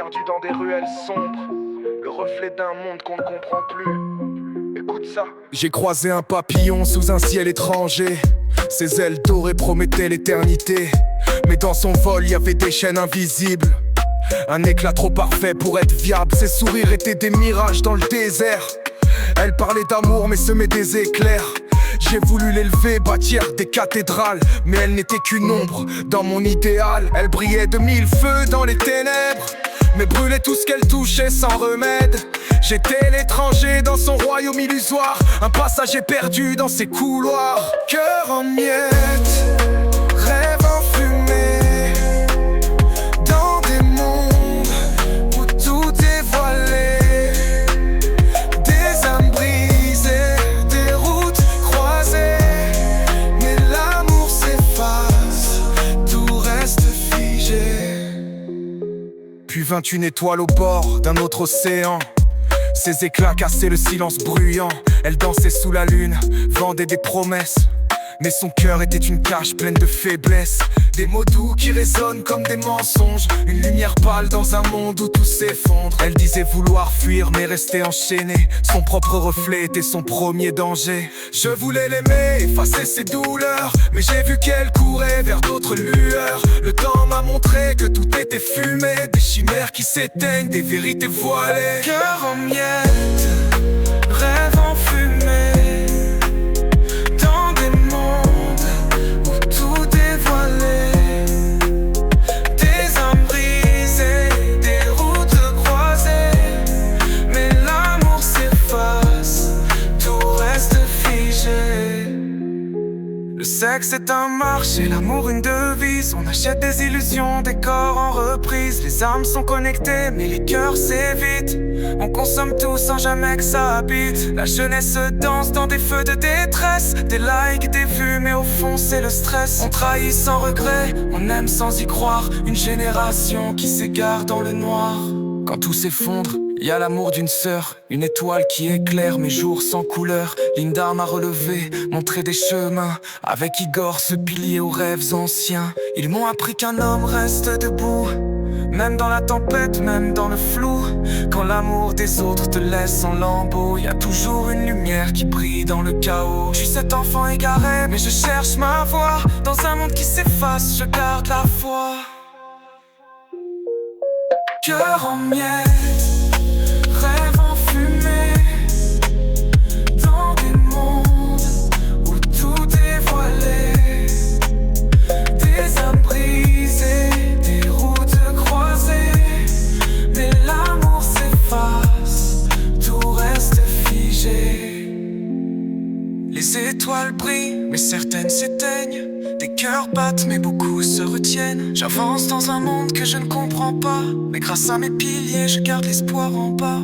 perdu dans des ruelles sombres, le reflet d'un monde qu'on ne comprend plus. Écoute ça. J'ai croisé un papillon sous un ciel étranger. Ses ailes dorées promettaient l'éternité, mais dans son vol y avait des chaînes invisibles. Un éclat trop parfait pour être viable. Ses sourires étaient des mirages dans le désert. Elle parlait d'amour mais semait des éclairs. J'ai voulu l'élever, bâtir des cathédrales, mais elle n'était qu'une ombre dans mon idéal. Elle brillait de mille feux dans les ténèbres, mais brûlait tout ce qu'elle touchait sans remède. J'étais l'étranger dans son royaume illusoire, un passager perdu dans ses couloirs. Cœur en miettes, rêve enfumé, dans des mondes où tout est voilé. Des âmes brisées, des routes croisées, mais l'amour s'efface, tout reste figé. Puis vint une étoile au bord d'un autre océan. Ses éclats cassaient le silence bruyant. Elle dansait sous la lune, vendait des promesses, mais son cœur était une cage pleine de faiblesse. Des mots doux qui résonnent comme des mensonges, une lumière pâle dans un monde où tout s'effondre. Elle disait vouloir fuir mais restait enchaînée. Son propre reflet était son premier danger. Je voulais l'aimer, effacer ses douleurs, mais j'ai vu qu'elle courait vers d'autres lueurs. Le temps m'a montré que tout était fumé, des chimères qui s'éteignent, des vérités voilées. Cœur en miettes, rêve enfumé, dans des mondes où tout est voilé. Des âmes brisées, des routes croisées, mais l'amour s'efface, tout reste figé. Le sexe est un marché, l'amour une devise. On achète des illusions, des corps en reprise. Les âmes sont connectées, mais les cœurs s'évitent. On consomme tout sans jamais que ça habite. La jeunesse se danse dans des feux de détresse. Des likes, des vues, mais au fond c'est le stress. On trahit sans regret, on aime sans y croire. Une génération qui s'égare dans le noir. Quand tout s'effondre, y a l'amour d'une sœur, une étoile qui éclaire mes jours sans couleur. Ligne d'armes à relever, montrer des chemins. Avec Igor, ce pilier aux rêves anciens. Ils m'ont appris qu'un homme reste debout, même dans la tempête, même dans le flou. Quand l'amour des autres te laisse en lambeaux, y a toujours une lumière qui brille dans le chaos. Je suis cet enfant égaré, mais je cherche ma voie. Dans un monde qui s'efface, je garde la foi. Cœur en miettes, rêve enfumé, dans des mondes où tout est voilé. Des âmes brisées, des routes croisées, mais l'amour s'efface, tout reste figé. Les étoiles brillent, mais certaines s'éteignent. Des cœurs battent, mais beaucoup se retiennent. J'avance dans un monde que je ne comprends pas, mais grâce à mes piliers, je garde l'espoir en bas.